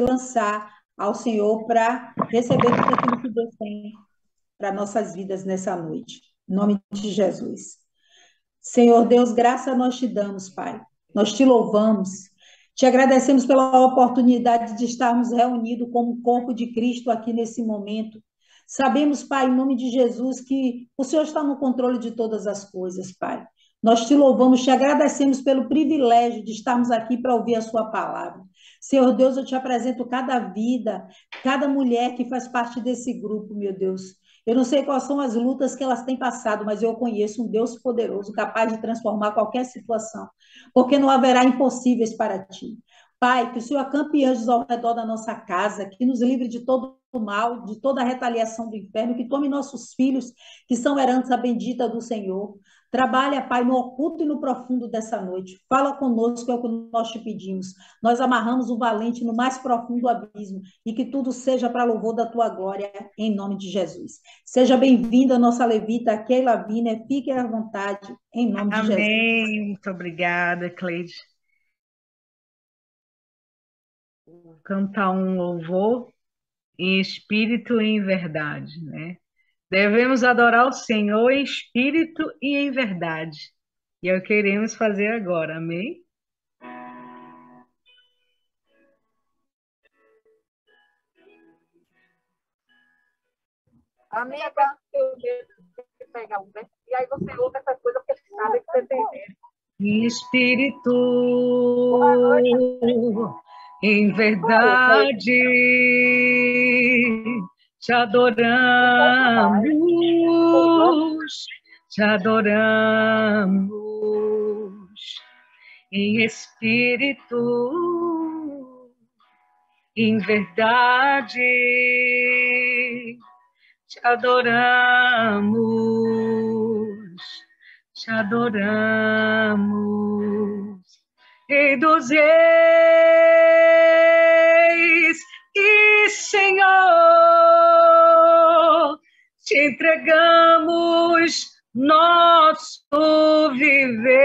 lançar ao Senhor para receber tudo aquilo que Deus tem para nossas vidas nessa noite. Em nome de Jesus. Senhor Deus, graça nós te damos, Pai. Nós te louvamos. Te agradecemos pela oportunidade de estarmos reunidos como corpo de Cristo aqui nesse momento. Sabemos, Pai, em nome de Jesus, que o Senhor está no controle de todas as coisas, Pai. Nós te louvamos, te agradecemos pelo privilégio de estarmos aqui para ouvir a sua palavra. Senhor Deus, eu te apresento cada vida, cada mulher que faz parte desse grupo, meu Deus. Eu não sei quais são as lutas que elas têm passado, mas eu conheço um Deus poderoso, capaz de transformar qualquer situação, porque não haverá impossíveis para ti. Pai, que o Senhor acampe anjos ao redor da nossa casa, que nos livre de todo o mal, de toda a retaliação do inferno, que tome nossos filhos, que são herança bendita do Senhor. Trabalha, Pai, no oculto e no profundo dessa noite. Fala conosco, é o que nós te pedimos. Nós amarramos o valente no mais profundo abismo e que tudo seja para louvor da tua glória, em nome de Jesus. Seja bem-vinda, nossa levita, Keila Wiener. Fique à vontade, em nome de Jesus. Amém. Muito obrigada, Cleide. Vou cantar um louvor em espírito e em verdade, né? Devemos adorar o Senhor em espírito e em verdade. E é o que queremos fazer agora, amém? Amiga, eu devo pegar um, né? E aí você ouve essa coisa porque sabe que você tem medo. Em espírito, em verdade, te adoramos, te adoramos. Em espírito, em verdade, te adoramos, te adoramos, Rei dos Reis e Senhor, te entregamos nosso viver,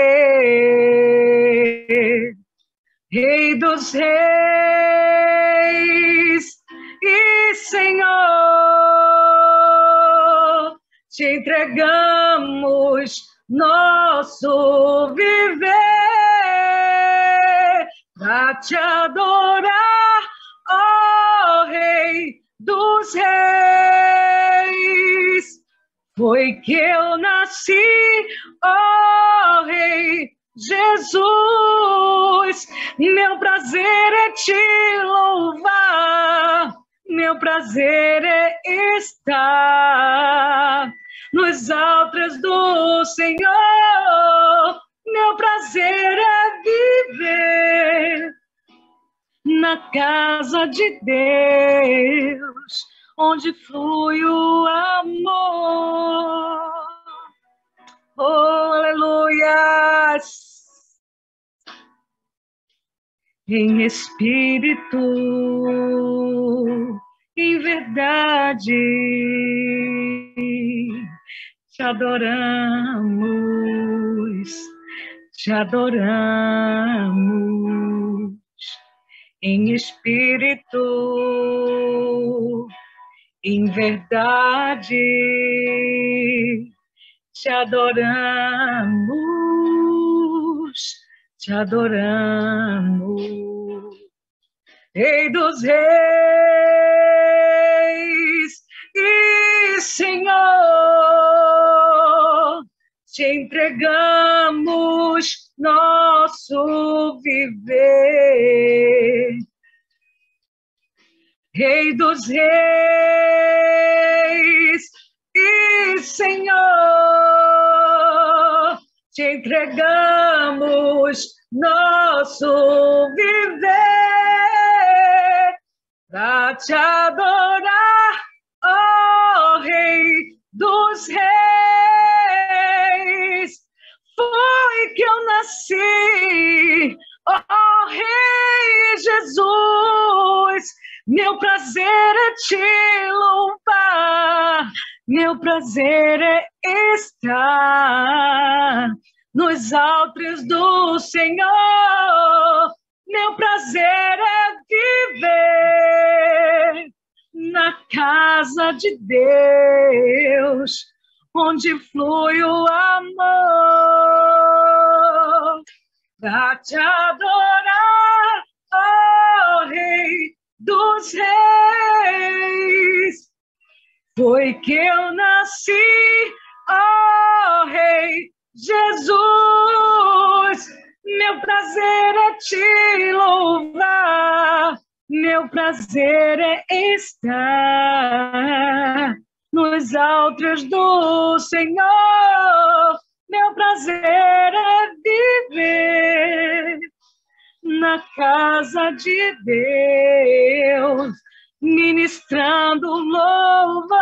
Rei dos Reis e Senhor, te entregamos nosso viver, pra te adorar, ó Rei dos Reis. Foi que eu nasci, ó Rei Jesus. Meu prazer é te louvar, meu prazer é estar nos altos do Senhor. Meu prazer é viver na casa de Deus, onde flui o amor. Oh, aleluia! Em espírito, em verdade, te adoramos, te adoramos. Em espírito, em verdade, te adoramos, te adoramos. Rei dos Reis e Senhor, te entregamos nosso viver. Rei dos Reis e Senhor, te entregamos nosso viver, pra te adorar, ó Rei dos Reis. Foi que eu nasci, ó Rei Jesus. Meu prazer é te louvar, meu prazer é estar nos altos do Senhor. Meu prazer é viver casa de Deus, onde flui o amor, pra te adorar, ó Rei dos Reis. Foi que eu nasci, ó Rei Jesus. Meu prazer é te louvar, meu prazer é estar nos altos do Senhor. Meu prazer é viver na casa de Deus, ministrando louvor,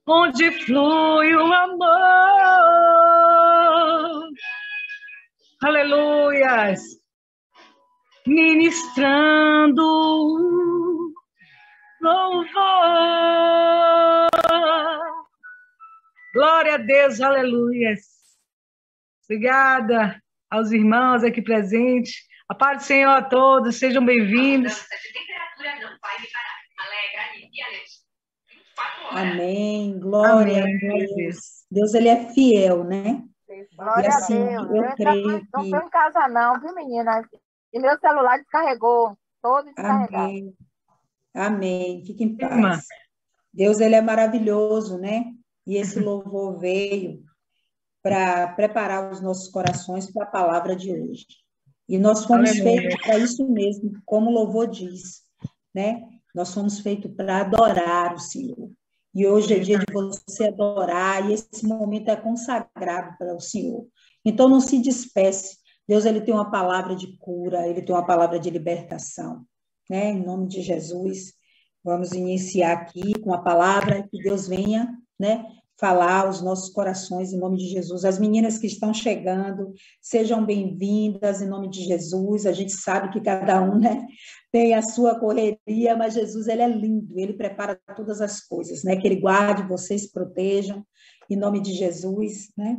onde flui o amor. Aleluias! Ministrando louvor. Glória a Deus, aleluias. Obrigada aos irmãos aqui presentes. A paz do Senhor a todos, sejam bem-vindos. Amém, glória Amém, a Deus. Deus, ele é fiel, né? Glória E assim, a Deus. eu creio Não que... estou em casa não, viu, menina? E meu celular descarregou, todo descarregado. Amém, amém. Fique em Irmã. paz. Deus, ele é maravilhoso, né? E esse louvor veio para preparar os nossos corações para a palavra de hoje. E nós fomos Aleluia. feitos para isso mesmo, como o louvor diz, né? Nós fomos feitos para adorar o Senhor. E hoje é dia de você adorar, e esse momento é consagrado para o Senhor. Então, não se despeça. Deus, ele tem uma palavra de cura, ele tem uma palavra de libertação, né? Em nome de Jesus, vamos iniciar aqui com a palavra, que Deus venha, né, falar aos nossos corações, em nome de Jesus. As meninas que estão chegando, sejam bem-vindas, em nome de Jesus. A gente sabe que cada um, né, tem a sua correria, mas Jesus, ele é lindo, ele prepara todas as coisas, né? Que ele guarde, vocês protejam, em nome de Jesus, né?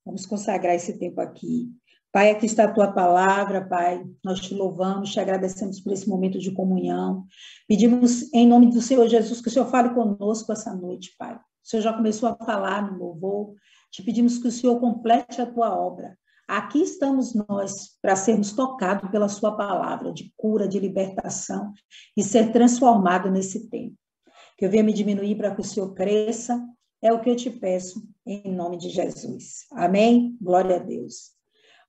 Vamos consagrar esse tempo aqui. Pai, aqui está a tua palavra, Pai. Nós te louvamos, te agradecemos por esse momento de comunhão. Pedimos, em nome do Senhor Jesus, que o Senhor fale conosco essa noite, Pai. O Senhor já começou a falar no louvor. Te pedimos que o Senhor complete a tua obra. Aqui estamos nós para sermos tocados pela sua palavra de cura, de libertação e ser transformado nesse tempo. Que eu venha me diminuir para que o Senhor cresça. É o que eu te peço, em nome de Jesus. Amém? Glória a Deus.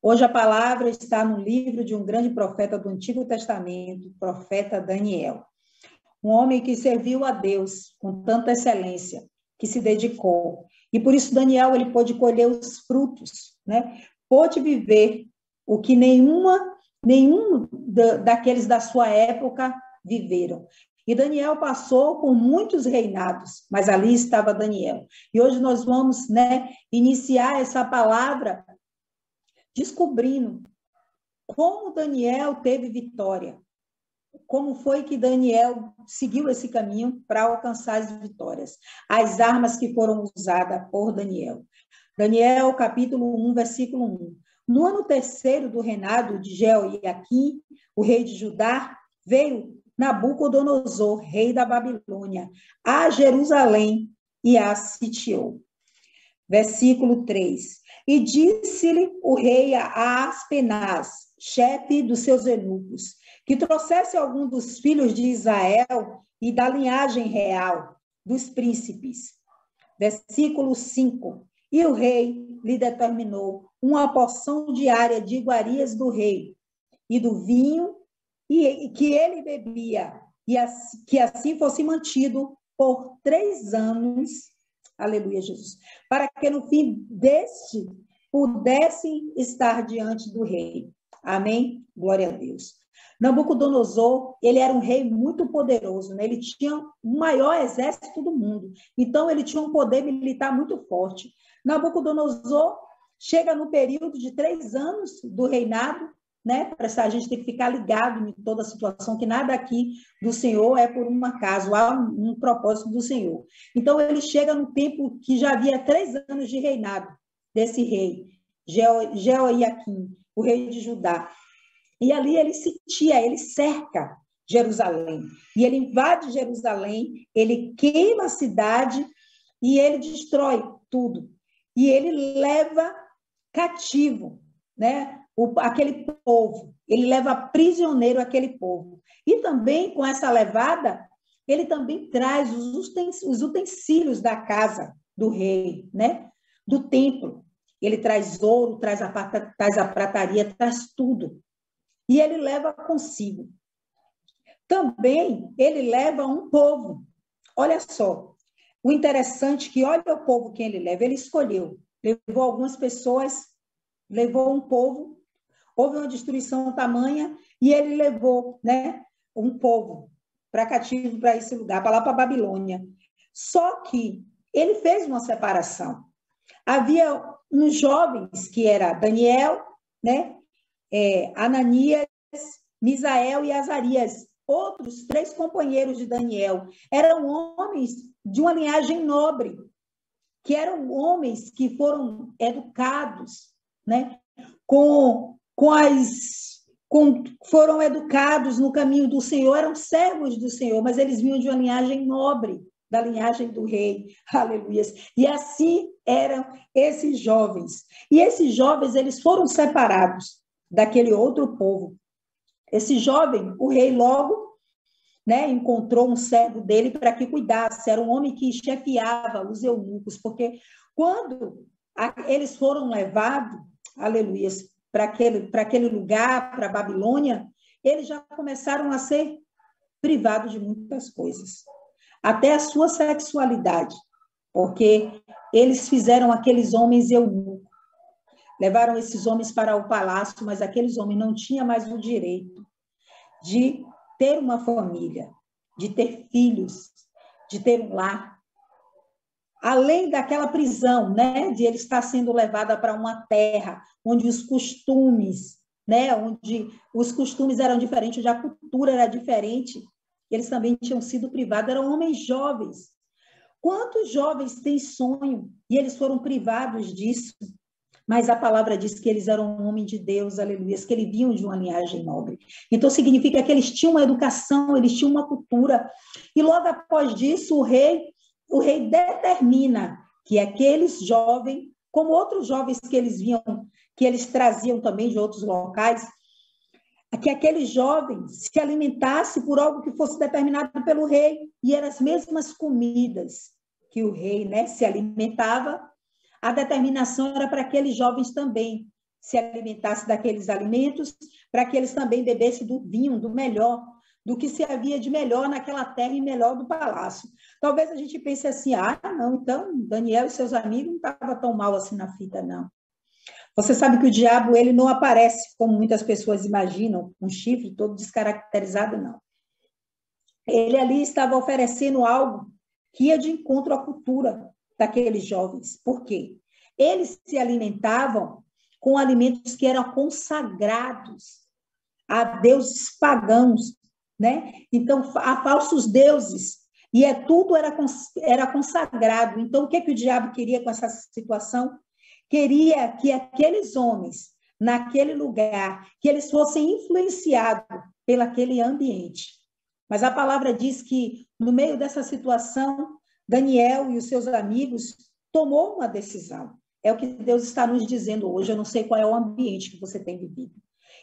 Hoje a palavra está no livro de um grande profeta do Antigo Testamento, o profeta Daniel. Um homem que serviu a Deus com tanta excelência, que se dedicou. E por isso Daniel, ele pôde colher os frutos, né? Pôde viver o que nenhum daqueles da sua época viveram. E Daniel passou por muitos reinados, mas ali estava Daniel. E hoje nós vamos, né, iniciar essa palavra descobrindo como Daniel teve vitória, como foi que Daniel seguiu esse caminho para alcançar as vitórias, as armas que foram usadas por Daniel. Daniel, capítulo 1, versículo 1. No ano terceiro do reinado de Jeoiaquim, o rei de Judá, veio Nabucodonosor, rei da Babilônia, a Jerusalém e a sitiou. Versículo 3. E disse-lhe o rei a Aspenaz, chefe dos seus eunucos, que trouxesse algum dos filhos de Israel e da linhagem real dos príncipes. Versículo 5. E o rei lhe determinou uma porção diária de iguarias do rei e do vinho e que ele bebia, e que assim fosse mantido por 3 anos. Aleluia, Jesus. Para que no fim deste pudessem estar diante do rei. Amém? Glória a Deus. Nabucodonosor, ele era um rei muito poderoso, né? Ele tinha o maior exército do mundo. Então, ele tinha um poder militar muito forte. Nabucodonosor chega no período de 3 anos do reinado, né? Para a gente ter que ficar ligado em toda a situação, que nada aqui do Senhor é por um acaso, há um propósito do Senhor. Então, ele chega no tempo que já havia 3 anos de reinado desse rei, Jeoiaquim, o rei de Judá. E ali ele sitia, ele cerca Jerusalém. E ele invade Jerusalém, ele queima a cidade e ele destrói tudo. E ele leva cativo, né, aquele povo. Ele leva prisioneiro aquele povo. E também, com essa levada, ele também traz os utensílios da casa do rei, né, do templo. Ele traz ouro, traz a prataria, traz tudo. E ele leva consigo. Também ele leva um povo. Olha só, o interessante é que olha o povo que ele leva. Ele escolheu, levou algumas pessoas, levou um povo, houve uma destruição tamanha e ele levou, né, um povo para cativo para esse lugar, para lá para a Babilônia. Só que ele fez uma separação. Havia uns jovens que era Daniel, né, Ananias, Misael e Azarias, outros 3 companheiros de Daniel. Eram homens de uma linhagem nobre, que eram homens que foram educados, né, foram educados no caminho do Senhor, eram servos do Senhor, mas eles vinham de uma linhagem nobre, da linhagem do rei, aleluias. E assim eram esses jovens. E esses jovens, eles foram separados daquele outro povo. Esse jovem, o rei logo, né, encontrou um servo dele para que cuidasse. Era um homem que chefiava os eunucos, porque quando eles foram levados, aleluias, para aquele lugar, para a Babilônia, eles já começaram a ser privados de muitas coisas, até a sua sexualidade, porque eles fizeram aqueles homens eunucos, levaram esses homens para o palácio, mas aqueles homens não tinham mais o direito de ter uma família, de ter filhos, de ter um lar. Além daquela prisão, né, de ele estar sendo levada para uma terra onde os costumes, né, onde os costumes eram diferentes, onde a cultura era diferente, eles também tinham sido privados, eram homens jovens. Quantos jovens têm sonho e eles foram privados disso? Mas a palavra diz que eles eram um homem de Deus, aleluia, que eles vinham de uma linhagem nobre. Então, significa que eles tinham uma educação, eles tinham uma cultura. E logo após disso, o rei determina que aqueles jovens, como outros jovens que eles viam, que eles traziam também de outros locais, que aqueles jovens se alimentassem por algo que fosse determinado pelo rei. E eram as mesmas comidas que o rei, né, se alimentava. A determinação era para aqueles jovens também se alimentassem daqueles alimentos, para que eles também bebessem do vinho, do melhor, do que se havia de melhor naquela terra e melhor do palácio. Talvez a gente pense assim, não, então Daniel e seus amigos não estavam tão mal assim na fita, não. Você sabe que o diabo, ele não aparece, como muitas pessoas imaginam, com um chifre todo descaracterizado, não. Ele ali estava oferecendo algo que ia de encontro à cultura daqueles jovens. Por quê? Eles se alimentavam com alimentos que eram consagrados a deuses pagãos, né? Então, a falsos deuses. E tudo era consagrado. Então, o que o diabo queria com essa situação? Queria que aqueles homens, naquele lugar, que eles fossem influenciados pelaquele ambiente. Mas a palavra diz que, no meio dessa situação, Daniel e os seus amigos tomou uma decisão. É o que Deus está nos dizendo hoje. Eu não sei qual é o ambiente que você tem vivido.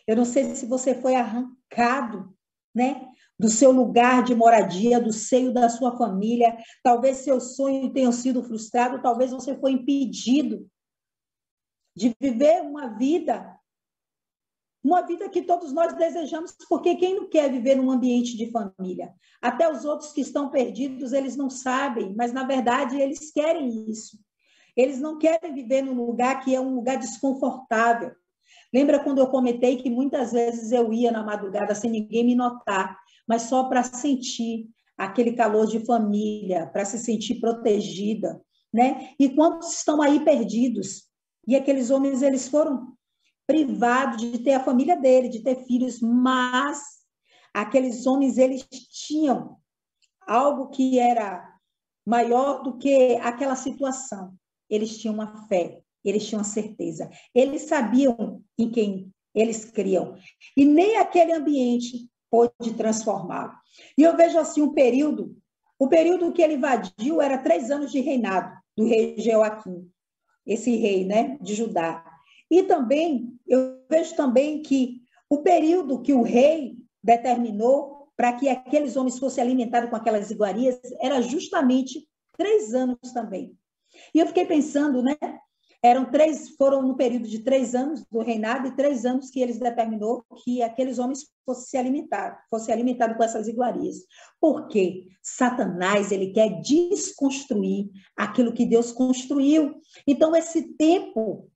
Eu não sei se você foi arrancado, né, do seu lugar de moradia, do seio da sua família. Talvez seu sonho tenha sido frustrado, talvez você foi impedido de viver uma vida que todos nós desejamos, porque quem não quer viver num ambiente de família? Até os outros que estão perdidos, eles não sabem, mas, na verdade, eles querem isso. Eles não querem viver num lugar que é um lugar desconfortável. Lembra quando eu comentei que muitas vezes eu ia na madrugada sem ninguém me notar, mas só para sentir aquele calor de família, para se sentir protegida, né? E quantos estão aí perdidos? E aqueles homens, eles foram privados de ter a família dele, de ter filhos, mas aqueles homens, eles tinham algo que era maior do que aquela situação. Eles tinham uma fé, eles tinham uma certeza. Eles sabiam em quem eles criam. E nem aquele ambiente pôde transformá-lo. E eu vejo assim o período que ele invadiu era 3 anos de reinado do rei Jeoaquim, esse rei, né, de Judá. E também, eu vejo também que o período que o rei determinou para que aqueles homens fossem alimentados com aquelas iguarias era justamente 3 anos também. E eu fiquei pensando, né, foram no período de 3 anos do reinado e 3 anos que eles determinou que aqueles homens fossem alimentados com essas iguarias. Porque Satanás, ele quer desconstruir aquilo que Deus construiu. Então, esse tempo,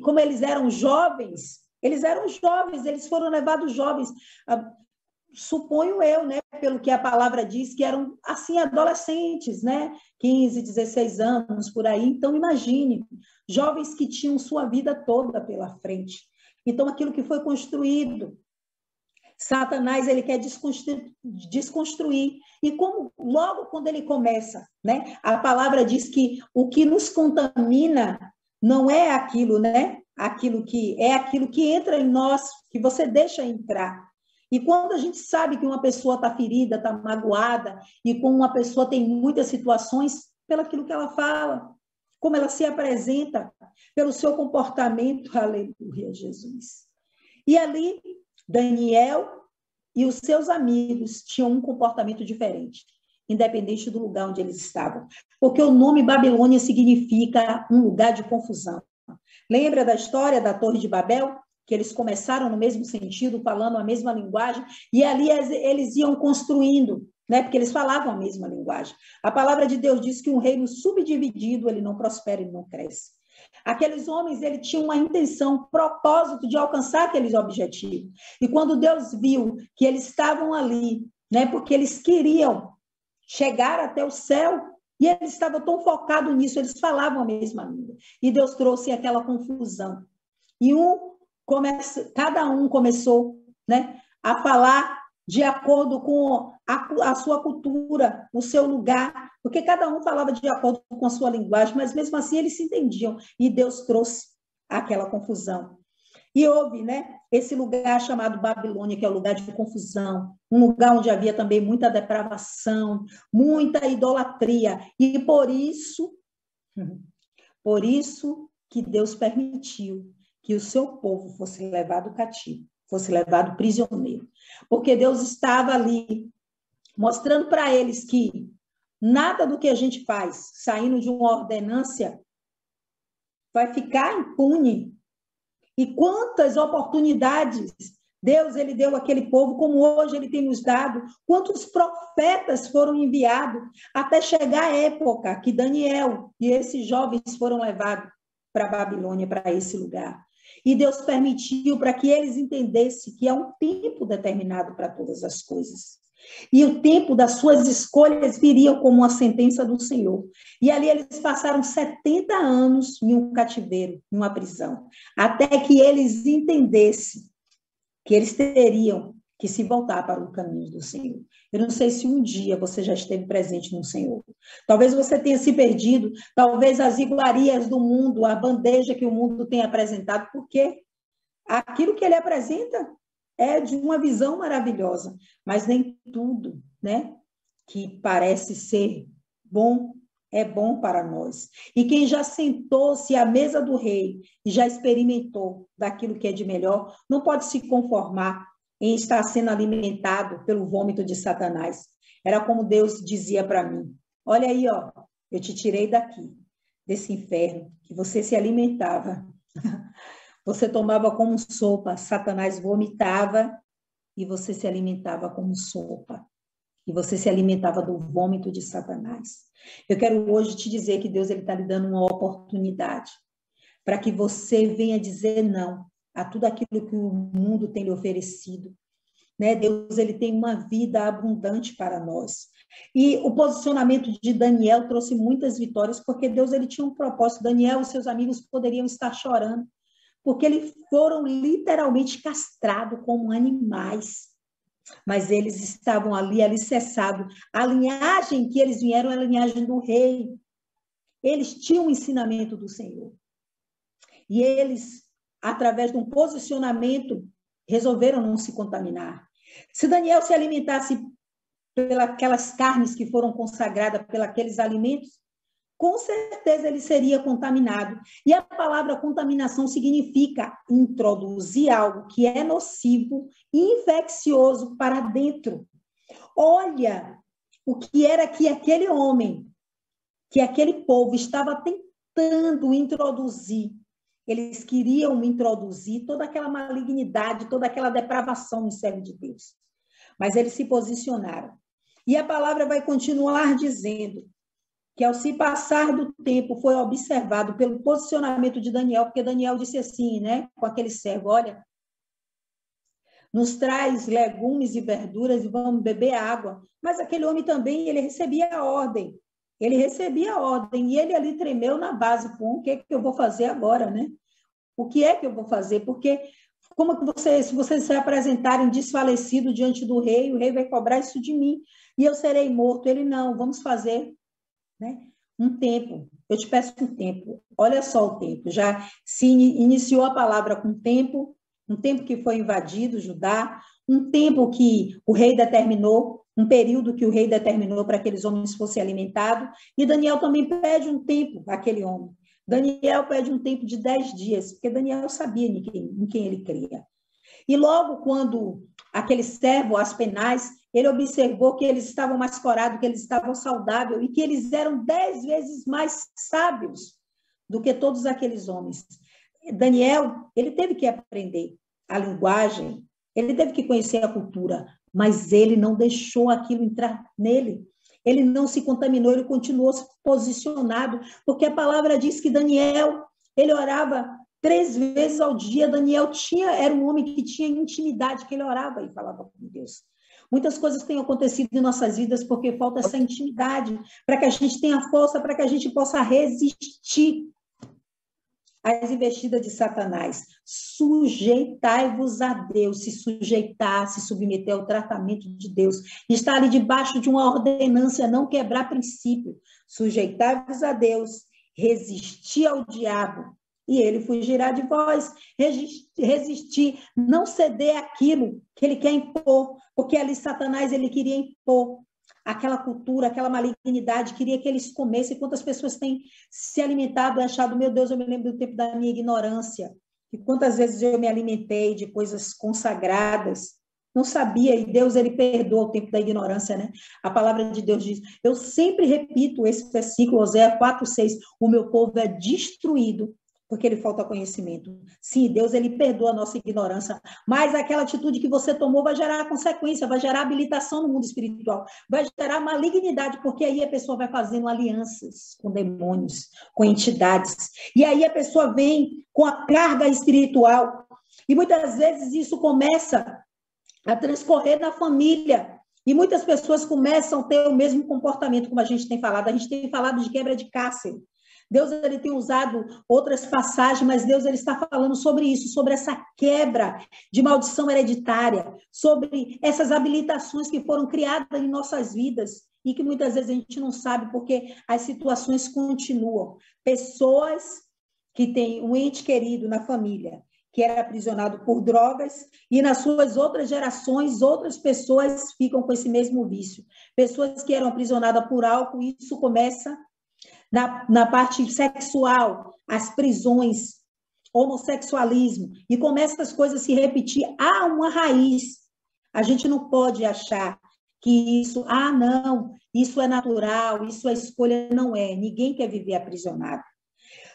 como eles eram jovens, eles foram levados jovens, suponho eu, né, pelo que a palavra diz, que eram, assim, adolescentes, né, 15, 16 anos, por aí. Então, imagine, jovens que tinham sua vida toda pela frente. Então, aquilo que foi construído, Satanás, ele quer desconstruir. E logo quando ele começa, né, a palavra diz que o que nos contamina não é aquilo, né, aquilo que entra em nós, que você deixa entrar. E quando a gente sabe que uma pessoa está ferida, está magoada, e como uma pessoa tem muitas situações, pelaquilo que ela fala, como ela se apresenta, pelo seu comportamento, aleluia, Jesus. E ali, Daniel e os seus amigos tinham um comportamento diferente, independente do lugar onde eles estavam. Porque o nome Babilônia significa um lugar de confusão. Lembra da história da Torre de Babel? Que eles começaram no mesmo sentido, falando a mesma linguagem, e ali eles iam construindo, né? Porque eles falavam a mesma linguagem. A palavra de Deus diz que um reino subdividido, ele não prospera e não cresce. Aqueles homens, eles tinham uma intenção, um propósito de alcançar aqueles objetivos. E quando Deus viu que eles estavam ali, né? Porque eles queriam chegar até o céu, e eles estavam tão focados nisso, eles falavam a mesma língua. E Deus trouxe aquela confusão. E cada um começou, né, a falar de acordo com a sua cultura, o seu lugar, porque cada um falava de acordo com a sua linguagem, mas mesmo assim eles se entendiam, e Deus trouxe aquela confusão. E houve, né, esse lugar chamado Babilônia, que é o lugar de confusão, um lugar onde havia também muita depravação, muita idolatria, e por isso que Deus permitiu que o seu povo fosse levado cativo, fosse levado prisioneiro. Porque Deus estava ali mostrando para eles que nada do que a gente faz, saindo de uma ordenância, vai ficar impune. E quantas oportunidades Deus, ele deu àquele povo, como hoje ele tem nos dado, quantos profetas foram enviados, até chegar a época que Daniel e esses jovens foram levados para a Babilônia, para esse lugar. E Deus permitiu para que eles entendessem que há um tempo determinado para todas as coisas. E o tempo das suas escolhas viria como uma sentença do Senhor. E ali eles passaram 70 anos em um cativeiro, em uma prisão, até que eles entendessem que eles teriam que se voltar para o caminho do Senhor. Eu não sei se um dia você já esteve presente no Senhor. Talvez você tenha se perdido, talvez as iguarias do mundo, a bandeja que o mundo tem apresentado, porque aquilo que ele apresenta é de uma visão maravilhosa, mas nem tudo, né, que parece ser bom é bom para nós. E quem já sentou-se à mesa do rei e já experimentou daquilo que é de melhor, não pode se conformar em estar sendo alimentado pelo vômito de Satanás. Era como Deus dizia para mim: olha aí, ó, eu te tirei daqui, desse inferno, que você se alimentava. Você tomava como sopa, Satanás vomitava e você se alimentava como sopa. E você se alimentava do vômito de Satanás. Eu quero hoje te dizer que Deus está lhe dando uma oportunidade para que você venha dizer não a tudo aquilo que o mundo tem lhe oferecido. Né? Deus, ele tem uma vida abundante para nós. E o posicionamento de Daniel trouxe muitas vitórias, porque Deus, ele tinha um propósito. Daniel e seus amigos poderiam estar chorando, porque eles foram literalmente castrados como animais. Mas eles estavam ali alicerçados. A linhagem que eles vieram é a linhagem do rei. Eles tinham o ensinamento do Senhor. E eles através de um posicionamento, resolveram não se contaminar. Se Daniel se alimentasse pelas carnes que foram consagradas pelos alimentos, com certeza ele seria contaminado. E a palavra contaminação significa introduzir algo que é nocivo e infeccioso para dentro. Olha o que era que aquele homem, que aquele povo estava tentando introduzir. Eles queriam introduzir toda aquela malignidade, toda aquela depravação no servo de Deus. Mas eles se posicionaram. E a palavra vai continuar dizendo que ao se passar do tempo foi observado pelo posicionamento de Daniel, porque Daniel disse assim, né, com aquele servo, olha, nos traz legumes e verduras e vamos beber água. Mas aquele homem também, ele recebia a ordem. Ele recebia a ordem e ele ali tremeu na base. Pô, o que é que eu vou fazer agora, né? O que é que eu vou fazer? Porque como que se vocês se apresentarem desfalecido diante do rei, o rei vai cobrar isso de mim e eu serei morto. Ele, não, vamos fazer, né, um tempo. Eu te peço um tempo. Olha só o tempo. Já se iniciou a palavra com tempo, um tempo que foi invadido Judá, um tempo que o rei determinou, um período que o rei determinou para que aqueles homens fossem alimentados, e Daniel também pede um tempo àquele homem. Daniel pede um tempo de 10 dias, porque Daniel sabia em quem ele cria. E logo quando aquele servo, Aspenaz, ele observou que eles estavam mais corados, que eles estavam saudáveis e que eles eram 10 vezes mais sábios do que todos aqueles homens. Daniel, ele teve que aprender a linguagem, ele teve que conhecer a cultura, mas ele não deixou aquilo entrar nele. Ele não se contaminou, ele continuou posicionado, porque a palavra diz que Daniel, ele orava 3 vezes ao dia. Daniel era um homem que tinha intimidade, que ele orava e falava com Deus. Muitas coisas têm acontecido em nossas vidas porque falta essa intimidade, para que a gente tenha força, para que a gente possa resistir às investidas de Satanás. Sujeitai-vos a Deus, se sujeitar, se submeter ao tratamento de Deus, estar ali debaixo de uma ordenância, não quebrar princípio. Sujeitai-vos a Deus, resistir ao diabo, e ele fugirá de vós. Resistir, não ceder àquilo que ele quer impor, porque ali Satanás, ele queria impor aquela cultura, aquela malignidade, queria que eles comessem. Quantas pessoas têm se alimentado e achado, meu Deus, eu me lembro do tempo da minha ignorância, e quantas vezes eu me alimentei de coisas consagradas, não sabia, e Deus, ele perdoa o tempo da ignorância, né? A palavra de Deus diz, eu sempre repito esse versículo, Oséias 4:6, o meu povo é destruído porque ele falta conhecimento. Sim, Deus, ele perdoa a nossa ignorância, mas aquela atitude que você tomou vai gerar consequência, vai gerar habilitação no mundo espiritual, vai gerar malignidade, porque aí a pessoa vai fazendo alianças com demônios, com entidades, e aí a pessoa vem com a carga espiritual, e muitas vezes isso começa a transcorrer na família, e muitas pessoas começam a ter o mesmo comportamento, como a gente tem falado de quebra de cárcere. Deus, ele tem usado outras passagens, mas Deus, ele está falando sobre isso, sobre essa quebra de maldição hereditária, sobre essas habilitações que foram criadas em nossas vidas e que muitas vezes a gente não sabe porque as situações continuam. Pessoas que têm um ente querido na família que era aprisionado por drogas e nas suas outras gerações, outras pessoas ficam com esse mesmo vício. Pessoas que eram aprisionadas por álcool, isso começa na parte sexual, as prisões, homossexualismo, e começa as coisas a se repetir. Há uma raiz. A gente não pode achar que isso, não, isso é natural, isso é escolha, não é. Ninguém quer viver aprisionado.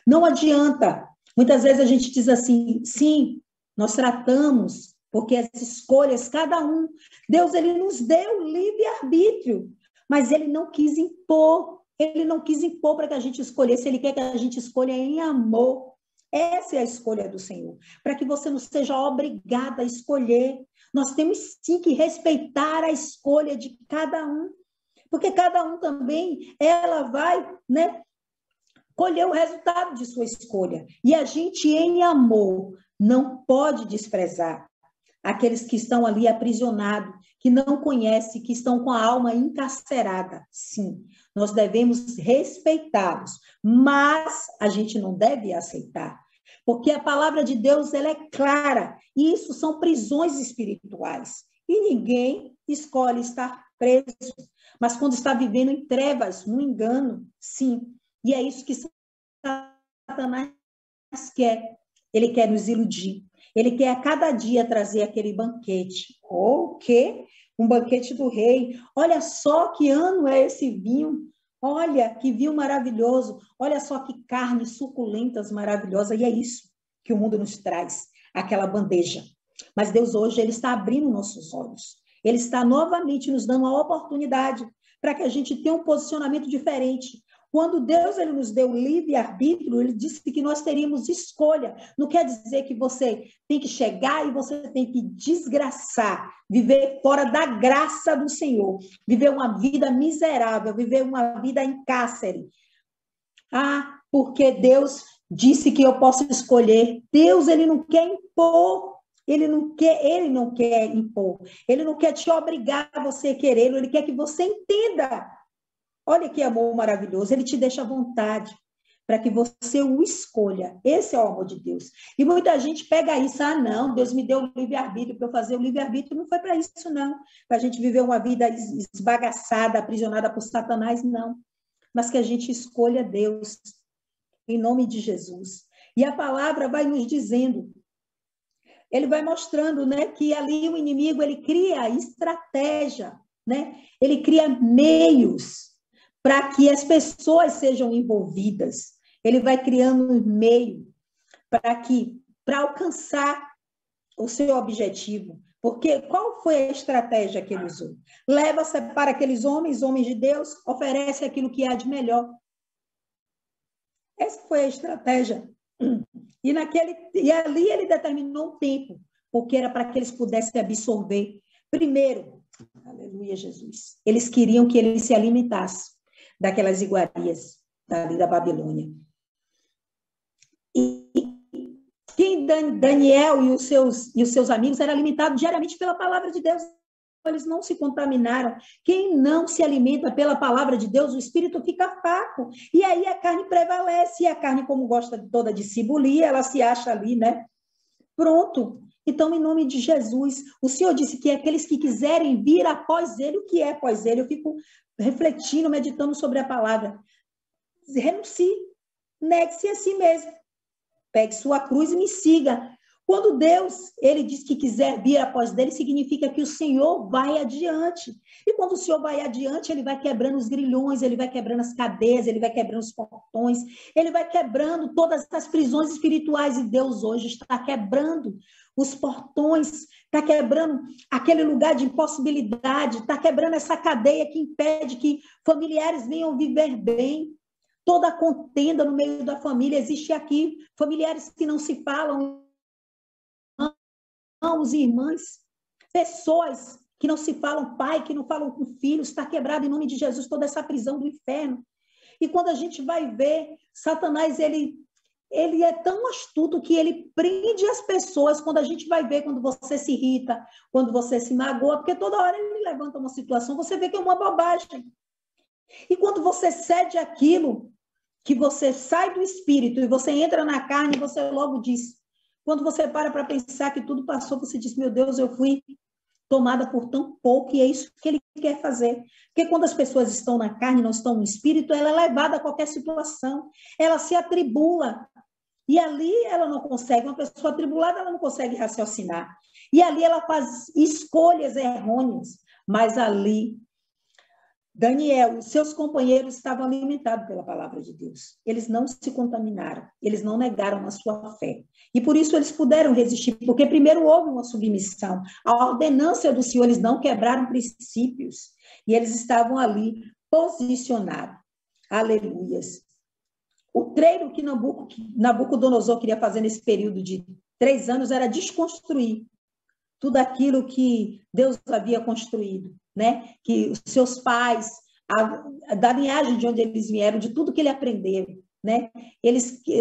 Não adianta. Muitas vezes a gente diz assim, sim, nós tratamos, porque as escolhas, cada um, Deus, ele nos deu livre-arbítrio, mas ele não quis impor. Ele não quis impor para que a gente escolhesse, ele quer que a gente escolha em amor. Essa é a escolha do Senhor, para que você não seja obrigada a escolher. Nós temos sim que respeitar a escolha de cada um, porque cada um também, ela vai, né, colher o resultado de sua escolha. E a gente, em amor, não pode desprezar aqueles que estão ali aprisionados, que não conhecem, que estão com a alma encarcerada. Sim, nós devemos respeitá-los, mas a gente não deve aceitar, porque a palavra de Deus ela é clara, e isso são prisões espirituais. E ninguém escolhe estar preso, mas quando está vivendo em trevas, no engano, sim. E é isso que Satanás quer. Ele quer nos iludir. Ele quer a cada dia trazer aquele banquete. O quê? Um banquete do rei. Olha só que ano é esse vinho. Olha que vinho maravilhoso. Olha só que carnes suculentas maravilhosas. E é isso que o mundo nos traz, aquela bandeja. Mas Deus hoje ele está abrindo nossos olhos. Ele está novamente nos dando a oportunidade para que a gente tenha um posicionamento diferente. Quando Deus ele nos deu livre-arbítrio, ele disse que nós teríamos escolha. Não quer dizer que você tem que chegar e você tem que desgraçar, viver fora da graça do Senhor, viver uma vida miserável, viver uma vida em cárcere. Ah, porque Deus disse que eu posso escolher. Deus ele não quer impor. Ele não quer impor. Ele não quer te obrigar a você querer, ele quer que você entenda. Olha que amor maravilhoso, ele te deixa à vontade para que você o escolha. Esse é o amor de Deus. E muita gente pega isso, não, Deus me deu o livre-arbítrio para eu fazer o livre-arbítrio. Não foi para isso, não. Para a gente viver uma vida esbagaçada, aprisionada por Satanás, não. Mas que a gente escolha Deus, em nome de Jesus. E a palavra vai nos dizendo, ele vai mostrando, né, que ali o inimigo, ele cria estratégia, né? Ele cria meios para que as pessoas sejam envolvidas. Ele vai criando um meio para alcançar o seu objetivo. Porque qual foi a estratégia que ele usou? Leva para aqueles homens de Deus, oferece aquilo que há de melhor. Essa foi a estratégia. E ali ele determinou um tempo, porque era para que eles pudessem absorver. Primeiro, aleluia, Jesus, eles queriam que ele se alimentasse daquelas iguarias ali da Babilônia. E quem Daniel e os seus amigos eram alimentados diariamente pela palavra de Deus. Eles não se contaminaram. Quem não se alimenta pela palavra de Deus, o espírito fica fraco. E aí a carne prevalece. E a carne, como gosta toda de se bulir, ela se acha ali, né? Pronto. Então, em nome de Jesus, o Senhor disse que aqueles que quiserem vir após ele, o que é após ele? Eu fico refletindo, meditando sobre a palavra. Renuncie, negue-se a si mesmo. Pegue sua cruz e me siga. Quando Deus, ele diz que quiser vir após dele, significa que o Senhor vai adiante. E quando o Senhor vai adiante, ele vai quebrando os grilhões, ele vai quebrando as cadeias, ele vai quebrando os portões, ele vai quebrando todas as prisões espirituais. E Deus hoje está quebrando os portões, está quebrando aquele lugar de impossibilidade, está quebrando essa cadeia que impede que familiares venham viver bem. Toda a contenda no meio da família existe aqui. Familiares que não se falam, irmãos e irmãs, pessoas que não se falam pai, que não falam com filhos, está quebrado em nome de Jesus toda essa prisão do inferno. E quando a gente vai ver, Satanás, ele é tão astuto que ele prende as pessoas. Quando a gente vai ver, quando você se irrita, quando você se magoa, porque toda hora ele levanta uma situação, você vê que é uma bobagem. E quando você cede aquilo, que você sai do espírito e você entra na carne, você logo diz. Quando você para pensar que tudo passou, você diz, meu Deus, eu fui tomada por tão pouco, e é isso que ele quer fazer. Porque quando as pessoas estão na carne, não estão no espírito, ela é levada a qualquer situação, ela se atribula, e ali ela não consegue, uma pessoa atribulada, ela não consegue raciocinar, e ali ela faz escolhas errôneas, mas ali Daniel e seus companheiros estavam alimentados pela palavra de Deus. Eles não se contaminaram, eles não negaram a sua fé. E por isso eles puderam resistir, porque primeiro houve uma submissão. A ordenança do Senhor, eles não quebraram princípios. E eles estavam ali posicionados. Aleluias. O treino que Nabucodonosor queria fazer nesse período de 3 anos era desconstruir tudo aquilo que Deus havia construído, né? Que os seus pais, da linhagem de onde eles vieram, de tudo que ele aprendeu, né?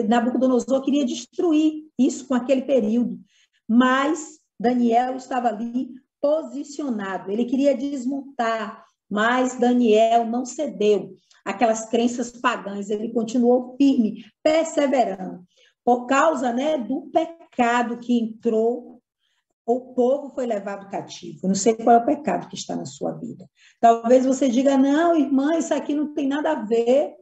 Nabucodonosor queria destruir isso com aquele período, mas Daniel estava ali posicionado, ele queria desmontar, mas Daniel não cedeu àquelas crenças pagãs, ele continuou firme, perseverando. por causa, né, do pecado que entrou, o povo foi levado cativo. Não sei qual é o pecado que está na sua vida. Talvez você diga, não, irmã, isso aqui não tem nada a ver.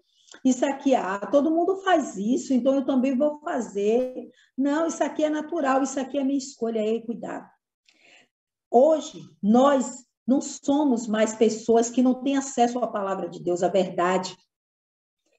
Isso aqui, todo mundo faz isso, então eu também vou fazer. Não, isso aqui é natural, isso aqui é minha escolha. Ei, cuidado. Hoje, nós não somos mais pessoas que não têm acesso à palavra de Deus, à verdade.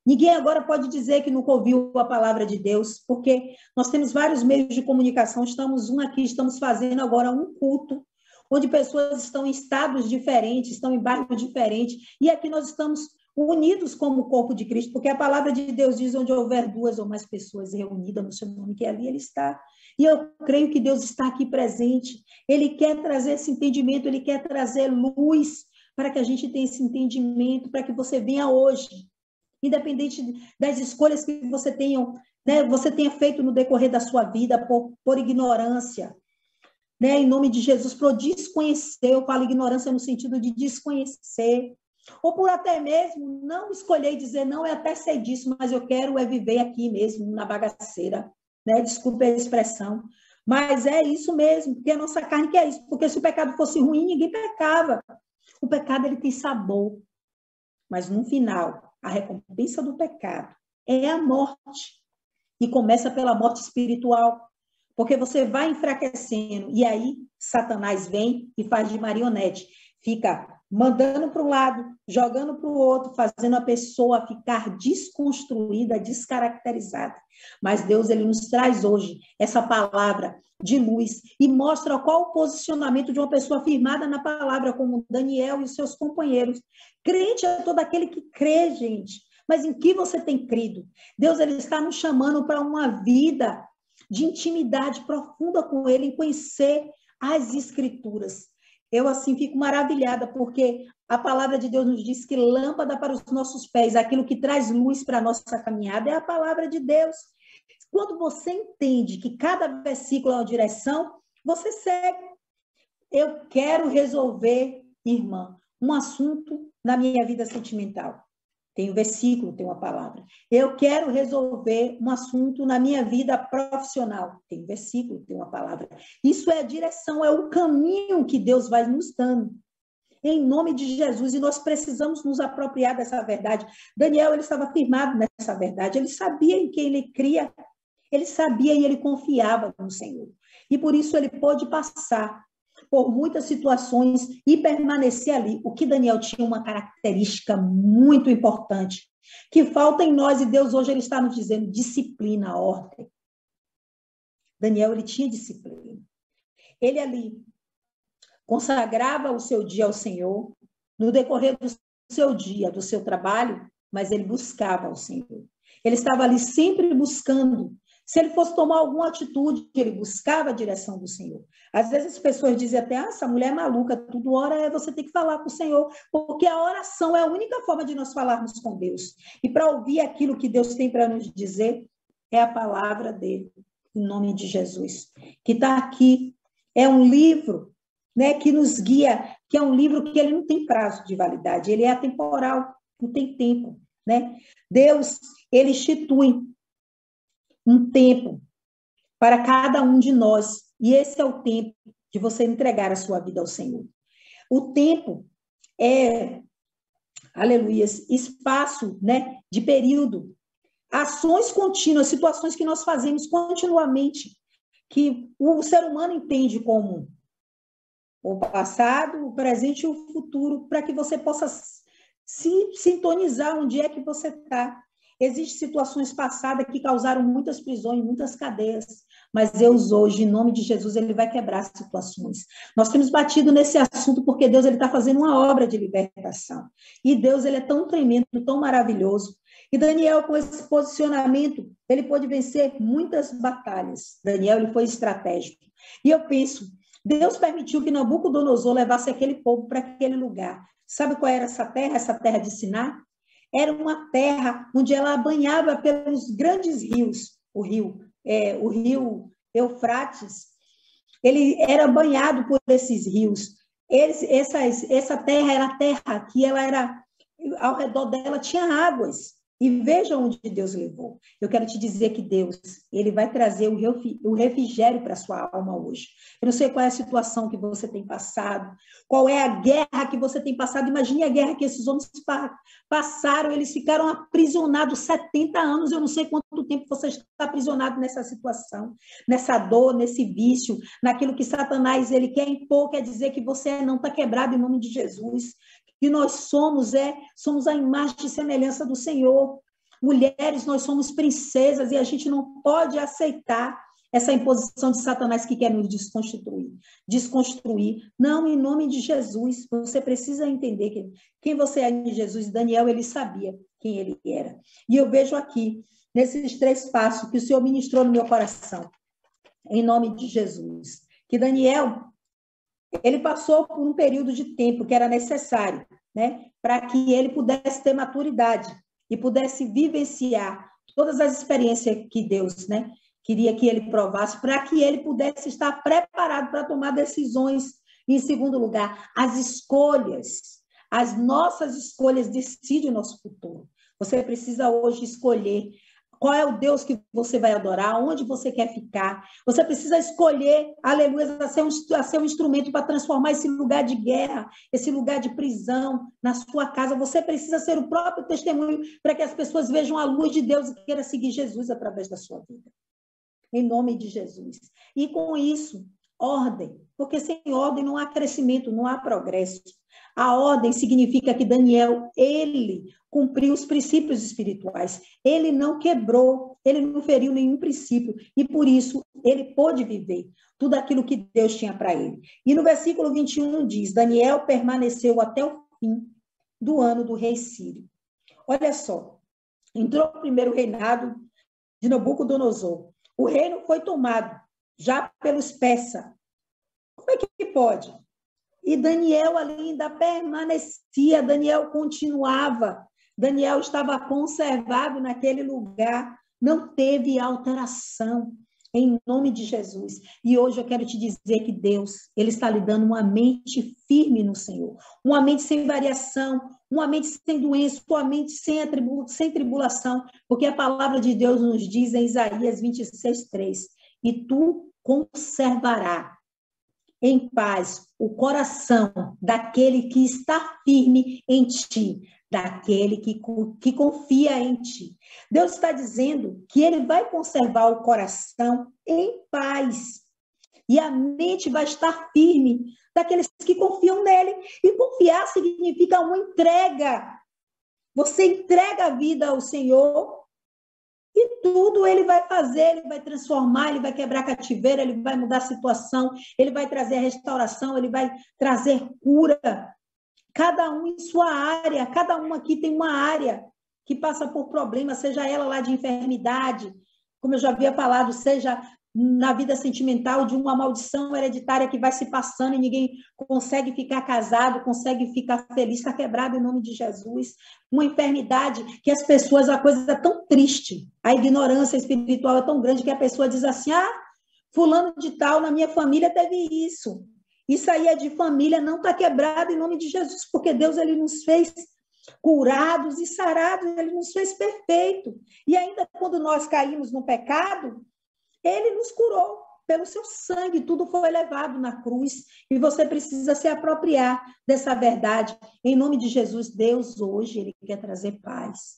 Ninguém agora pode dizer que nunca ouviu a palavra de Deus, porque nós temos vários meios de comunicação, estamos fazendo agora um culto, onde pessoas estão em estados diferentes, estão em bairros diferentes, e aqui nós estamos unidos como o corpo de Cristo, porque a palavra de Deus diz onde houver 2 ou mais pessoas reunidas no seu nome, que ali ele está. E eu creio que Deus está aqui presente, ele quer trazer esse entendimento, ele quer trazer luz para que a gente tenha esse entendimento, para que você venha hoje, independente das escolhas que você tenha, né, você tenha feito no decorrer da sua vida por ignorância, né, em nome de Jesus, por desconhecer, eu falo ignorância no sentido de desconhecer, ou por até mesmo não escolher e dizer, não, eu até sei disso, mas eu quero viver aqui mesmo, na bagaceira, né, desculpe a expressão, mas é isso mesmo, porque a nossa carne quer isso, porque se o pecado fosse ruim, ninguém pecava, o pecado ele tem sabor, mas no final, a recompensa do pecado é a morte. E começa pela morte espiritual. Porque você vai enfraquecendo. E aí, Satanás vem e faz de marionete. Fica mandando para um lado, jogando para o outro, fazendo a pessoa ficar desconstruída, descaracterizada. Mas Deus, ele nos traz hoje essa palavra de luz e mostra qual o posicionamento de uma pessoa firmada na palavra, como Daniel e os seus companheiros. Crente é todo aquele que crê, gente. Mas em que você tem crido? Deus, ele está nos chamando para uma vida de intimidade profunda com ele, em conhecer as Escrituras. Eu, assim, fico maravilhada, porque a palavra de Deus nos diz que lâmpada para os nossos pés, aquilo que traz luz para a nossa caminhada, é a palavra de Deus. Quando você entende que cada versículo é uma direção, você segue. Eu quero resolver, irmã, um assunto na minha vida sentimental. Tem um versículo, tem uma palavra. Eu quero resolver um assunto na minha vida profissional. Tem um versículo, tem uma palavra. Isso é a direção, é o caminho que Deus vai nos dando. Em nome de Jesus, e nós precisamos nos apropriar dessa verdade. Daniel, ele estava firmado nessa verdade, ele sabia em quem ele cria, ele sabia e ele confiava no Senhor. E por isso ele pôde passar por muitas situações e permanecer ali. O que Daniel tinha uma característica muito importante, que falta em nós, e Deus hoje ele está nos dizendo, disciplina, ordem. Daniel, ele tinha disciplina. Ele ali consagrava o seu dia ao Senhor, no decorrer do seu dia, do seu trabalho, mas ele buscava o Senhor. Ele estava ali sempre buscando. Se ele fosse tomar alguma atitude, ele buscava a direção do Senhor. Às vezes as pessoas dizem até, essa mulher é maluca, tudo hora você tem que falar com o Senhor, porque a oração é a única forma de nós falarmos com Deus. E para ouvir aquilo que Deus tem para nos dizer, é a palavra dele, em nome de Jesus, que está aqui. É um livro, né, que nos guia, que é um livro que ele não tem prazo de validade, ele é atemporal, não tem tempo, né? Deus, ele institui um tempo para cada um de nós, e esse é o tempo de você entregar a sua vida ao Senhor. O tempo é, aleluia, espaço, né, de período, ações contínuas, situações que nós fazemos continuamente, que o ser humano entende como o passado, o presente e o futuro, para que você possa se sintonizar onde é que você está. Existem situações passadas que causaram muitas prisões, muitas cadeias, mas Deus hoje, em nome de Jesus, ele vai quebrar as situações. Nós temos batido nesse assunto porque Deus ele está fazendo uma obra de libertação. E Deus ele é tão tremendo, tão maravilhoso. E Daniel, com esse posicionamento, ele pôde vencer muitas batalhas. Daniel ele foi estratégico. E eu penso, Deus permitiu que Nabucodonosor levasse aquele povo para aquele lugar. Sabe qual era essa terra? Essa terra de Siná? Era uma terra onde ela banhava pelos grandes rios, o rio Eufrates, ele era banhado por esses rios. Essa terra era a terra que ela era, ao redor dela tinha águas, E veja onde Deus levou. Eu quero te dizer que Deus, ele vai trazer o refrigério para a sua alma hoje. Eu não sei qual é a situação que você tem passado, qual é a guerra que você tem passado. Imagine a guerra que esses homens passaram, eles ficaram aprisionados 70 anos. Eu não sei quanto tempo você está aprisionado nessa situação, nessa dor, nesse vício, naquilo que Satanás ele quer impor, quer dizer que você não está quebrado em nome de Jesus. Que nós somos a imagem e semelhança do Senhor. Mulheres, nós somos princesas e a gente não pode aceitar essa imposição de Satanás que quer nos desconstruir. Não, em nome de Jesus. Você precisa entender quem você é em Jesus. Daniel, ele sabia quem ele era. E eu vejo aqui, nesses 3 passos que o Senhor ministrou no meu coração, em nome de Jesus, que Daniel, ele passou por um período de tempo que era necessário, né, para que ele pudesse ter maturidade e pudesse vivenciar todas as experiências que Deus, né, queria que ele provasse, para que ele pudesse estar preparado para tomar decisões. Em segundo lugar, as nossas escolhas decidem o nosso futuro. Você precisa hoje escolher qual é o Deus que você vai adorar, onde você quer ficar. Você precisa escolher, aleluia, a ser um instrumento para transformar esse lugar de guerra, esse lugar de prisão na sua casa. Você precisa ser o próprio testemunho para que as pessoas vejam a luz de Deus e queiram seguir Jesus através da sua vida. Em nome de Jesus. E com isso, ordem, porque sem ordem não há crescimento, não há progresso. A ordem significa que Daniel, ele cumpriu os princípios espirituais. Ele não quebrou, ele não feriu nenhum princípio. E por isso, ele pôde viver tudo aquilo que Deus tinha para ele. E no versículo 21 diz, Daniel permaneceu até o fim do ano do rei Sírio. Olha só, entrou o primeiro reinado de Nabucodonosor. O reino foi tomado já pelos persas. Como é que pode? E Daniel ali ainda permanecia, Daniel continuava, Daniel estava conservado naquele lugar, não teve alteração, em nome de Jesus. E hoje eu quero te dizer que Deus, ele está lhe dando uma mente firme no Senhor, uma mente sem variação, uma mente sem doença, uma mente sem tribulação, porque a palavra de Deus nos diz em Isaías 26:3, e tu conservarás em paz o coração daquele que está firme em ti, daquele que confia em ti. Deus está dizendo que ele vai conservar o coração em paz. E a mente vai estar firme daqueles que confiam nele. E confiar significa uma entrega. Você entrega a vida ao Senhor e tudo ele vai fazer, ele vai transformar, ele vai quebrar cativeiro, ele vai mudar a situação, ele vai trazer restauração, ele vai trazer cura. Cada um em sua área, cada um aqui tem uma área que passa por problemas, seja ela lá de enfermidade, como eu já havia falado, seja na vida sentimental de uma maldição hereditária que vai se passando e ninguém consegue ficar casado, consegue ficar feliz, está quebrado em nome de Jesus. Uma enfermidade que as pessoas, a coisa é tão triste, a ignorância espiritual é tão grande que a pessoa diz assim, fulano de tal, na minha família teve isso. Isso aí é de família, não está quebrado em nome de Jesus, porque Deus ele nos fez curados e sarados, ele nos fez perfeito. E ainda quando nós caímos no pecado, ele nos curou pelo seu sangue, tudo foi levado na cruz, e você precisa se apropriar dessa verdade. Em nome de Jesus, Deus hoje, ele quer trazer paz,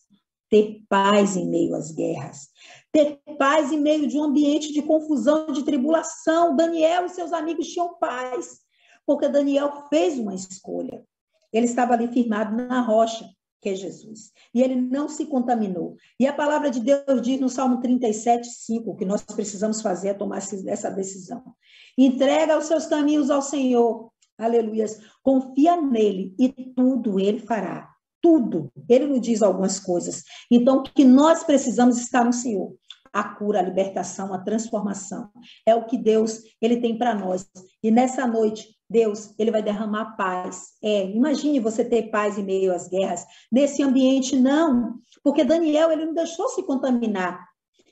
ter paz em meio às guerras, ter paz em meio de um ambiente de confusão, de tribulação. Daniel e seus amigos tinham paz, porque Daniel fez uma escolha. Ele estava ali firmado na rocha, que é Jesus. E ele não se contaminou. E a palavra de Deus diz no Salmo 37:5, que nós precisamos fazer é tomar essa decisão. Entrega os seus caminhos ao Senhor, aleluias, confia nele e tudo ele fará. Tudo. Ele nos diz algumas coisas. Então, o que nós precisamos estar no Senhor. A cura, a libertação, a transformação. É o que Deus, ele tem para nós. E nessa noite, Deus, ele vai derramar paz. Imagine você ter paz em meio às guerras. Nesse ambiente, não. Porque Daniel, ele não deixou se contaminar.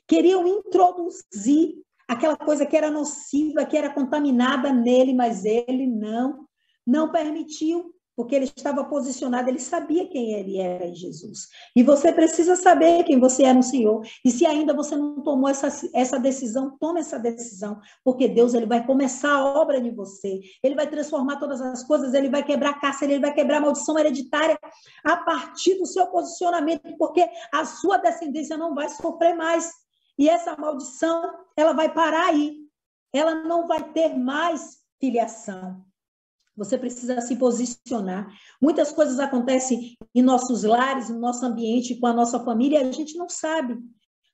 Queriam introduzir aquela coisa que era nociva, que era contaminada nele, mas ele não permitiu. porque ele estava posicionado, ele sabia quem ele era em Jesus. E você precisa saber quem você é no Senhor. E se ainda você não tomou essa decisão, tome essa decisão, porque Deus ele vai começar a obra em você. Ele vai transformar todas as coisas, ele vai quebrar cárcere, ele vai quebrar a maldição hereditária a partir do seu posicionamento, porque a sua descendência não vai sofrer mais. E essa maldição, ela vai parar aí. Ela não vai ter mais filiação. Você precisa se posicionar. Muitas coisas acontecem em nossos lares, no nosso ambiente, com a nossa família, e a gente não sabe.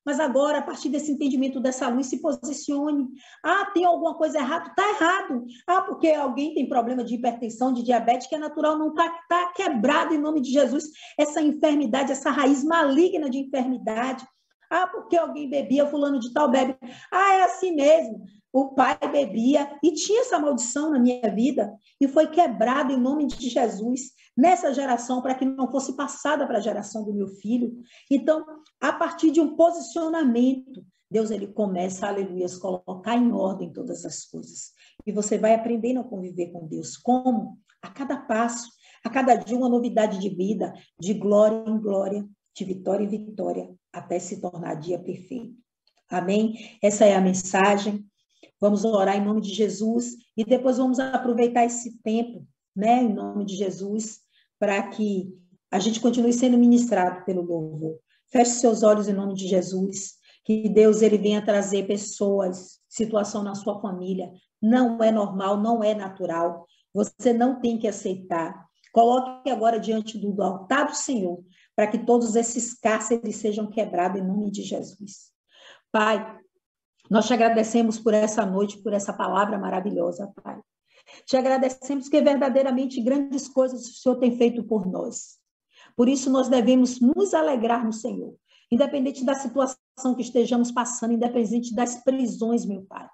Mas agora, a partir desse entendimento, dessa luz, se posicione. Ah, tem alguma coisa errada? Está errado. Ah, porque alguém tem problema de hipertensão, de diabetes, que é natural, não está quebrado em nome de Jesus. Essa enfermidade, essa raiz maligna de enfermidade. Ah, porque alguém bebia, fulano de tal bebe. Ah, é assim mesmo. O pai bebia e tinha essa maldição na minha vida e foi quebrado em nome de Jesus nessa geração para que não fosse passada para a geração do meu filho. Então, a partir de um posicionamento, Deus ele começa, aleluia, a colocar em ordem todas as coisas. E você vai aprendendo a conviver com Deus. Como? A cada passo, a cada dia uma novidade de vida, de glória em glória, de vitória em vitória, até se tornar dia perfeito. Amém? Essa é a mensagem. Vamos orar em nome de Jesus e depois vamos aproveitar esse tempo, né, em nome de Jesus, para que a gente continue sendo ministrado pelo louvor. Feche seus olhos em nome de Jesus, que Deus ele venha trazer pessoas, situação na sua família. Não é normal, não é natural. Você não tem que aceitar. Coloque agora diante do altar do Senhor, para que todos esses cárceres sejam quebrados em nome de Jesus. Pai, nós te agradecemos por essa noite, por essa palavra maravilhosa, Pai. Te agradecemos que verdadeiramente grandes coisas o Senhor tem feito por nós. Por isso nós devemos nos alegrar no Senhor, independente da situação que estejamos passando, independente das prisões, meu Pai.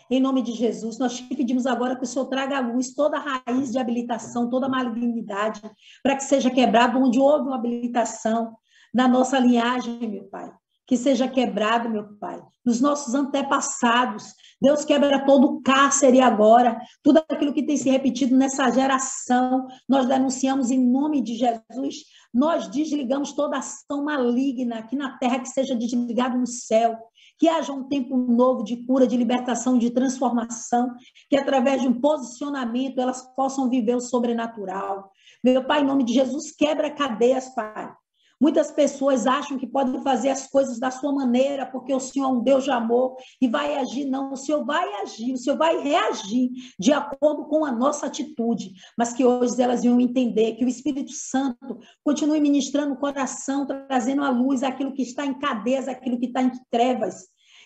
Em nome de Jesus, nós te pedimos agora que o Senhor traga à luz toda a raiz de habilitação, toda a malignidade, para que seja quebrado onde houve uma habilitação na nossa linhagem, meu Pai. Que seja quebrado, meu Pai, nos nossos antepassados. Deus quebra todo o cárcere agora, tudo aquilo que tem se repetido nessa geração, nós denunciamos em nome de Jesus, nós desligamos toda ação maligna aqui na terra, que seja desligado no céu, que haja um tempo novo de cura, de libertação, de transformação, que através de um posicionamento elas possam viver o sobrenatural. Meu Pai, em nome de Jesus, quebra cadeias, Pai. Muitas pessoas acham que podem fazer as coisas da sua maneira, porque o Senhor é um Deus de amor e vai agir. Não, o Senhor vai agir, o Senhor vai reagir de acordo com a nossa atitude, mas que hoje elas iam entender que o Espírito Santo continue ministrando o coração, trazendo à luz aquilo que está em cadeias, aquilo que está em trevas.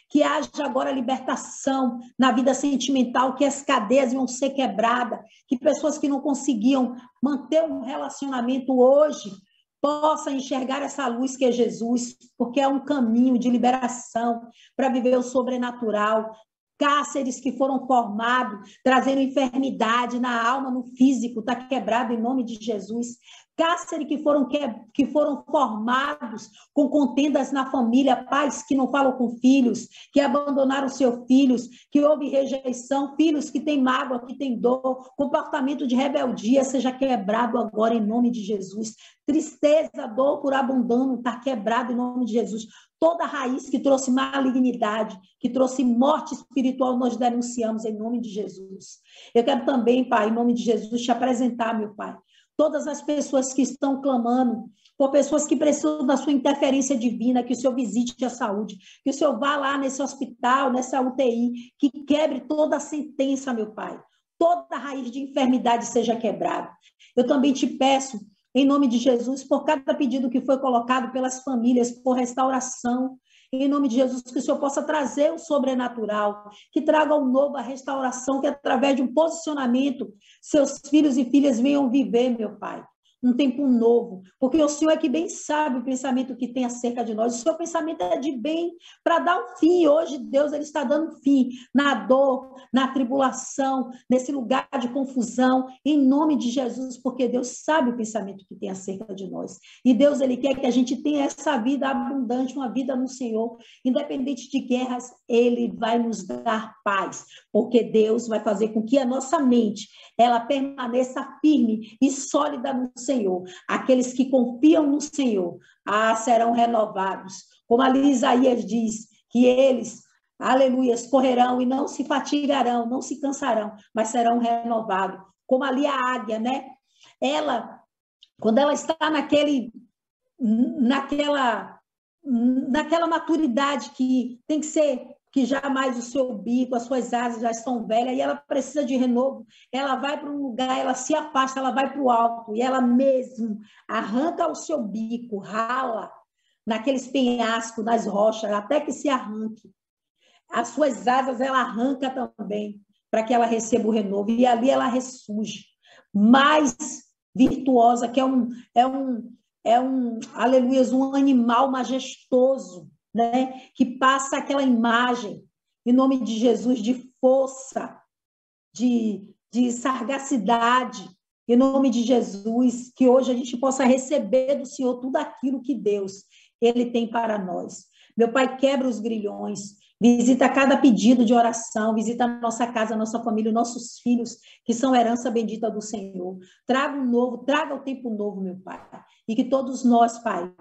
Que haja agora libertação na vida sentimental, que as cadeias vão ser quebradas, que pessoas que não conseguiam manter um relacionamento hoje possa enxergar essa luz que é Jesus, porque é um caminho de liberação para viver o sobrenatural. Cárceres que foram formados, trazendo enfermidade na alma, no físico, está quebrado em nome de Jesus. Cárceres que foram formados com contendas na família, pais que não falam com filhos, que abandonaram seus filhos, que houve rejeição, filhos que têm mágoa, que têm dor, comportamento de rebeldia, seja quebrado agora em nome de Jesus. Tristeza, dor por abandono, está quebrado em nome de Jesus. Toda raiz que trouxe malignidade, que trouxe morte espiritual, nós denunciamos em nome de Jesus. Eu quero também, Pai, em nome de Jesus, te apresentar, meu Pai, todas as pessoas que estão clamando, por pessoas que precisam da sua interferência divina, que o Senhor visite a saúde, que o Senhor vá lá nesse hospital, nessa UTI, que quebre toda a sentença, meu Pai. Toda a raiz de enfermidade seja quebrada. Eu também te peço, em nome de Jesus, por cada pedido que foi colocado pelas famílias, por restauração, em nome de Jesus, que o Senhor possa trazer o sobrenatural, que traga um novo, a restauração, que através de um posicionamento, seus filhos e filhas venham viver, meu Pai. um tempo novo, porque o Senhor é que bem sabe o pensamento que tem acerca de nós. O seu pensamento é de bem para dar um fim. Hoje, Deus ele está dando fim na dor, na tribulação, nesse lugar de confusão, em nome de Jesus, porque Deus sabe o pensamento que tem acerca de nós. E Deus ele quer que a gente tenha essa vida abundante, uma vida no Senhor, independente de guerras, ele vai nos dar paz, porque Deus vai fazer com que a nossa mente ela permaneça firme e sólida no Senhor. Aqueles que confiam no Senhor, serão renovados. Como ali Isaías diz, que eles, aleluia, correrão e não se fatigarão, não se cansarão, mas serão renovados. Como ali a águia, né? Ela, quando ela está naquela maturidade que tem que ser, que jamais o seu bico, as suas asas já estão velhas, e ela precisa de renovo, ela vai para um lugar, ela se afasta, ela vai para o alto, e ela mesmo arranca o seu bico, rala naqueles penhascos, nas rochas, até que se arranque. As suas asas ela arranca também, para que ela receba o renovo, e ali ela ressurge, mais virtuosa, que aleluia, um animal majestoso, né? Que passa aquela imagem, em nome de Jesus, de força, de sagacidade, em nome de Jesus, que hoje a gente possa receber do Senhor tudo aquilo que Deus, ele tem para nós. Meu Pai, quebra os grilhões, visita cada pedido de oração, visita a nossa casa, a nossa família, os nossos filhos, que são herança bendita do Senhor. Traga o novo, traga o tempo novo, meu Pai. E que todos nós, Pai,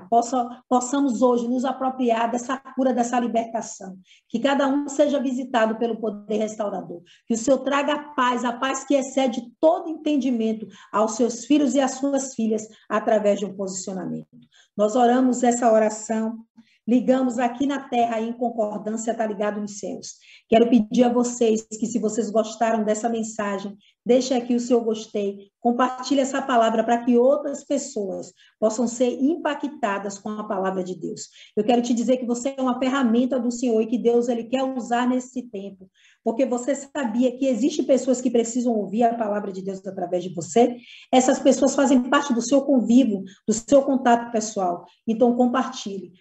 possamos hoje nos apropriar dessa cura, dessa libertação. Que cada um seja visitado pelo poder restaurador. Que o Senhor traga a paz que excede todo entendimento aos seus filhos e às suas filhas, através de um posicionamento. Nós oramos essa oração, ligamos aqui na terra em concordância, está ligado nos céus. Quero pedir a vocês que, se vocês gostaram dessa mensagem, deixe aqui o seu gostei, compartilhe essa palavra para que outras pessoas possam ser impactadas com a palavra de Deus. Eu quero te dizer que você é uma ferramenta do Senhor e que Deus ele quer usar nesse tempo, porque você sabia que existem pessoas que precisam ouvir a palavra de Deus através de você? Essas pessoas fazem parte do seu convívio, do seu contato pessoal. Então, compartilhe.